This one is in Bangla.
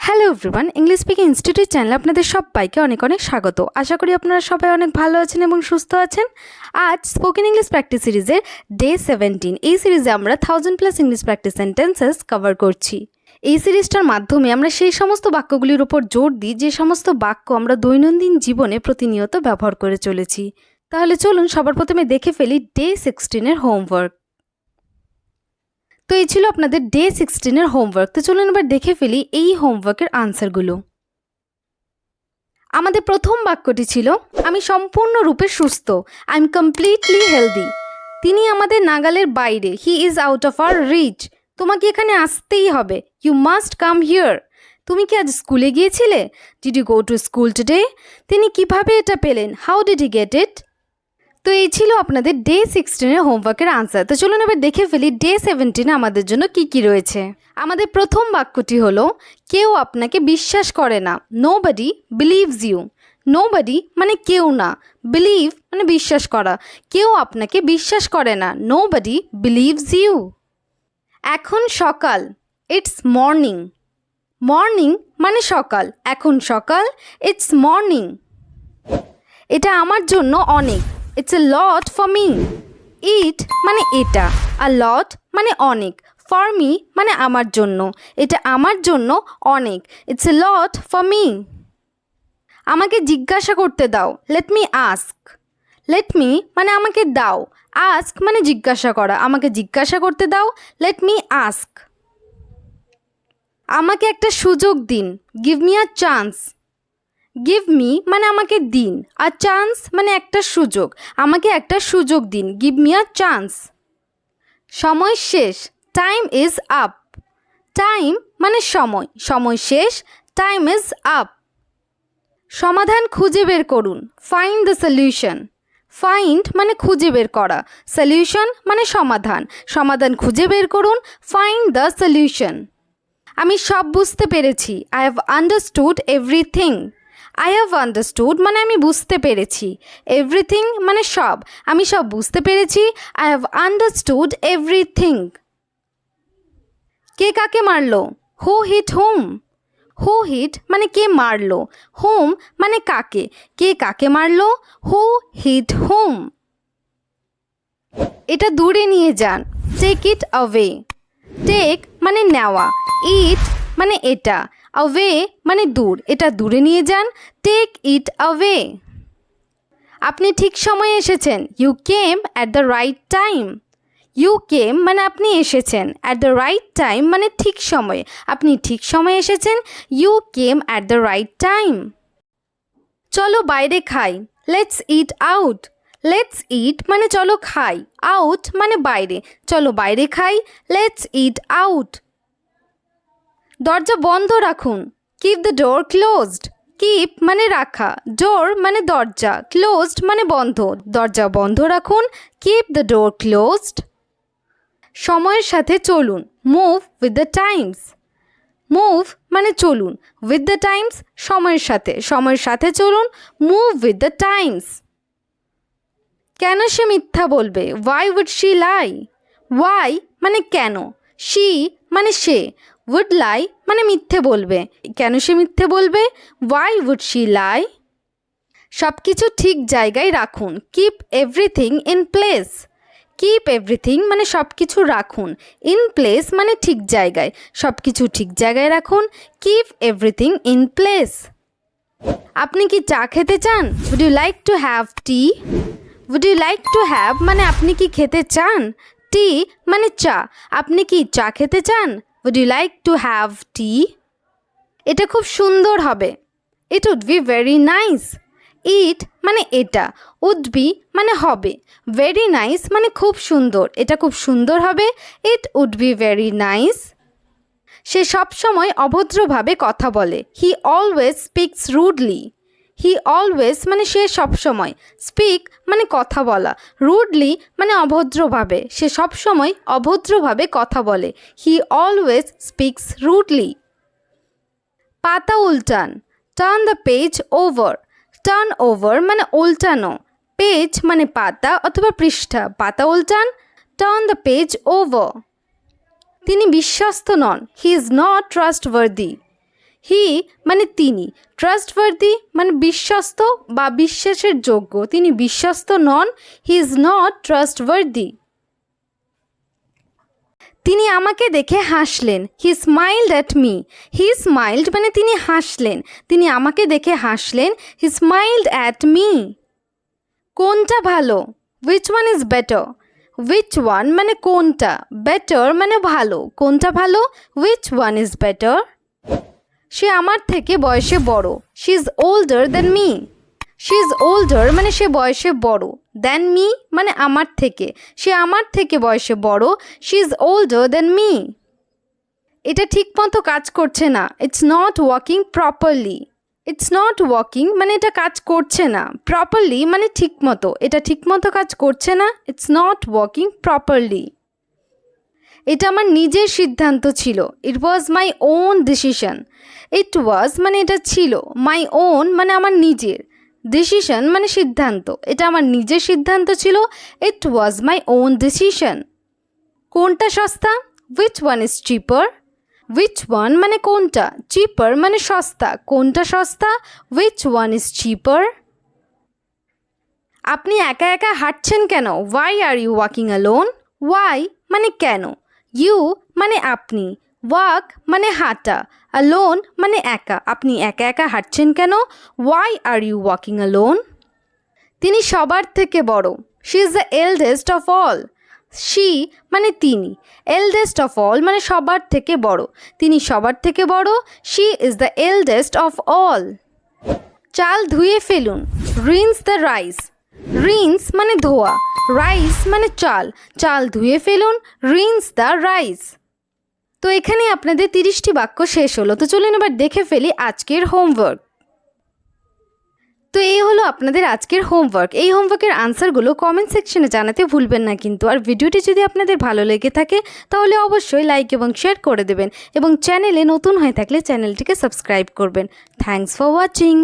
Hello everyone, English speaking institute চ্যানেলে আপনাদের সবাইকে অনেক অনেক স্বাগত। আশা করি আপনারা সবাই অনেক ভালো আছেন এবং সুস্থ আছেন। আজ স্পোকেন ইংলিশ প্র্যাকটিস সিরিজের ডে 17। এই সিরিজে আমরা 1000+ ইংলিশ প্র্যাকটিস সেন্টেন্সেস কভার করছি। এই সিরিজটার মাধ্যমে আমরা সেই সমস্ত বাক্যগুলির উপর জোর দিই যে সমস্ত বাক্য আমরা দৈনন্দিন জীবনে প্রতিনিয়ত ব্যবহার করে চলেছি। তাহলে চলুন সবার প্রথমে দেখে ফেলি ডে 16-এর হোমওয়ার্ক। তো এই ছিল আপনাদের ডে 16-এর হোমওয়ার্ক। তো চলুন এবার দেখে ফেলি এই হোমওয়ার্কের আনসারগুলো। আমাদের প্রথম বাক্যটি ছিল আমি সম্পূর্ণরূপে সুস্থ। I am completely healthy. তিনি আমাদের নাগালের বাইরে। He is out of our reach. তোমাকে এখানে আসতেই হবে। You must come here. তুমি কি আজ স্কুলে গিয়েছিলে? Did you go to school today? তিনি কিভাবে এটা পেলেন? How did he get it? তো এই ছিল আপনাদের ডে 16-এর হোমওয়ার্কের আনসার। তো চলুন এবার দেখে ফেলি ডে 17-এ আমাদের জন্য কি কি রয়েছে। আমাদের প্রথম বাক্যটি হলো কেউ আপনাকে বিশ্বাস করে না। Nobody believes you. নোবডি মানে কেউ না, বিলিভ মানে বিশ্বাস করা। কেউ আপনাকে বিশ্বাস করে না। Nobody believes you. এখন সকাল, ইটস মর্নিং। মর্নিং মানে সকাল। এখন সকাল, ইটস মর্নিং। এটা আমার জন্য অনেক। It's a lot for me. It মানে এটা, a lot মানে অনেক, for me মানে আমার জন্য, এটা আমার জন্য অনেক, it's a lot for me. আমাকে জিজ্ঞাসা করতে দাও, let me ask. Let me মানে আমাকে দাও, ask মানে জিজ্ঞাসা করা, আমাকে জিজ্ঞাসা করতে দাও, let me ask. আমাকে একটা সুযোগ দিন, give me a chance. Give me মানে আমাকে দিন, আর চান্স মানে একটা সুযোগ, আমাকে একটা সুযোগ দিন, গিভ মি আ চান্স। সময় শেষ, টাইম ইজ আপ। টাইম মানে সময়, সময় শেষ, টাইম ইজ আপ। সমাধান খুঁজে বের করুন, ফাইন্ড দ্য সলিউশন। ফাইন্ড মানে খুঁজে বের করা, সলিউশন মানে সমাধান, সমাধান খুঁজে বের করুন, ফাইন্ড দ্য সলিউশন। আমি সব বুঝতে পেরেছি, I have understood everything. I have understood মানে আমি বুঝতে পেরেছি, everything মানে সব, আমি সব বুঝতে পেরেছি, I have understood everything. কে কাকে মারলো? Who hit whom? Who hit মানে কে মারলো, whom মানে কাকে, কে কাকে মারলো, Who hit whom? এটা দূরে নিয়ে যান, take it away. Take মানে নেওয়া, it মানে এটা, away মানে দূর, এটা দূরে নিয়ে যান, টেক ইট অ্যাওয়ে। আপনি ঠিক সময়ে এসেছেন, you came at the right time. You came মানে আপনি এসেছেন, অ্যাট দ্য রাইট টাইম মানে ঠিক সময়ে, আপনি ঠিক সময়ে এসেছেন, you came at the right time. চলো বাইরে খাই, let's eat out. Let's eat মানে চলো খাই, আউট মানে বাইরে, চলো বাইরে খাই, লেটস ইট আউট। দরজা বন্ধ রাখুন, keep the door closed. Keep মানে রাখা, ডোর মানে দরজা, ক্লোজড মানে বন্ধ, দরজা বন্ধ রাখুন, কিপ দ্য ডোর ক্লোজড। সময়ের সাথে চলুন, move with the Times. Move মানে চলুন, উইথ দ্য টাইমস সময়ের সাথে, সময়ের সাথে চলুন, মুভ উইথ দ্য টাইমস। কেন সে মিথ্যা বলবে? Why would she lie. Why মানে কেন, শি মানে সে, would lie মানে মিথ্যে বলবে, কেন সে মিথ্যে বলবে? why would she lie? সব কিছু ঠিক জায়গায় রাখুন, keep everything in place. keep everything মানে সব কিছু রাখুন, in place মানে ঠিক জায়গায়, সব কিছু ঠিক জায়গায় রাখুন, keep everything in place. আপনি কি চা খেতে চান? would you like to have tea? would you like to have মানে আপনি কি খেতে চান, tea মানে চা, আপনি কি চা খেতে চান? Would you like to have tea? এটা খুব সুন্দর হবে, it would be very nice. It মানে এটা, would be মানে হবে, very nice মানে খুব সুন্দর, এটা খুব সুন্দর হবে, it would be very nice. সে সব সময় অভদ্রভাবে কথা বলে, he always speaks rudely. He always মানে সে সব সময়, speak মানে কথা বলা, rudely মানে অভদ্রভাবে, সে সব সময় অভদ্রভাবে কথা বলে, he always speaks rudely. পাতা উল্টান, turn the page over. turn over মানে উল্টানো, page মানে পাতা অথবা পৃষ্ঠা, পাতা উল্টান, turn the page over. তিনি বিশ্বস্ত নন, he is not trustworthy. হি মানে তিনি, ট্রাস্টওয়ার্দি মানে বিশ্বস্ত বা বিশ্বাসের যোগ্য, তিনি বিশ্বস্ত নন, হি ইজ নট ট্রাস্টওয়ার্দি। তিনি আমাকে দেখে হাসলেন, হি স্মাইলড অ্যাট মি, হি স্মাইলড মানে তিনি হাসলেন, তিনি আমাকে দেখে হাসলেন, হি স্মাইলড অ্যাট মি। কোনটা ভালো, which one is better, which one মানে কোনটা, better মানে ভালো, কোনটা ভালো, which one is better। সে আমার থেকে বয়সে বড়, she is older than me, she is older মানে সে বয়সে বড়, than me মানে আমার থেকে, সে আমার থেকে বয়সে বড়, she is older than me। এটা ঠিকমতো কাজ করছে না, it's not working properly, it's not working মানে এটা কাজ করছে না, properly মানে ঠিকমতো, এটা ঠিকমতো কাজ করছে না, it's not working properly। এটা আমার নিজের সিদ্ধান্ত ছিল, it was my own decision, it was মানে এটা ছিল, my own মানে আমার নিজের, decision মানে সিদ্ধান্ত, এটা আমার নিজের সিদ্ধান্ত ছিল, it was my own decision। কোনটা সস্তা, which one is cheaper, which one মানে কোনটা, cheaper মানে সস্তা, কোনটা সস্তা, which one is cheaper। আপনি একা একা হাঁটছেন কেন, why are you walking alone, why মানে কেন, you মানে আপনি, walk মানে হাঁটা, alone মানে একা, আপনি একা একা হাঁটছেন কেন, why are you walking alone। তিনি সবার থেকে বড়, she is the eldest of all, she মানে তিনি, eldest of all মানে সবার থেকে বড়, তিনি সবার থেকে বড়, she is the eldest of all। চাল ধুয়ে ফেলুন, rinse the rice, rinse মানে ধোয়া, rice মানে চাল, চাল ধুয়ে ফেলুন, rinse the rice। তো এখানে আপনাদের 30টি বাক্য শেষ হলো। তো চলুন এবার দেখে ফেলি আজকের হোমওয়ার্ক। তো এই হলো আপনাদের আজকের হোমওয়ার্ক। এই হোমওয়ার্কের আনসারগুলো কমেন্ট সেকশনে জানাতে ভুলবেন না কিন্তু। আর ভিডিওটি যদি আপনাদের ভালো লেগে থাকে তাহলে অবশ্যই লাইক এবং শেয়ার করে দেবেন এবং চ্যানেলে নতুন হয়ে থাকলে চ্যানেলটিকে সাবস্ক্রাইব করবেন। Thanks for watching.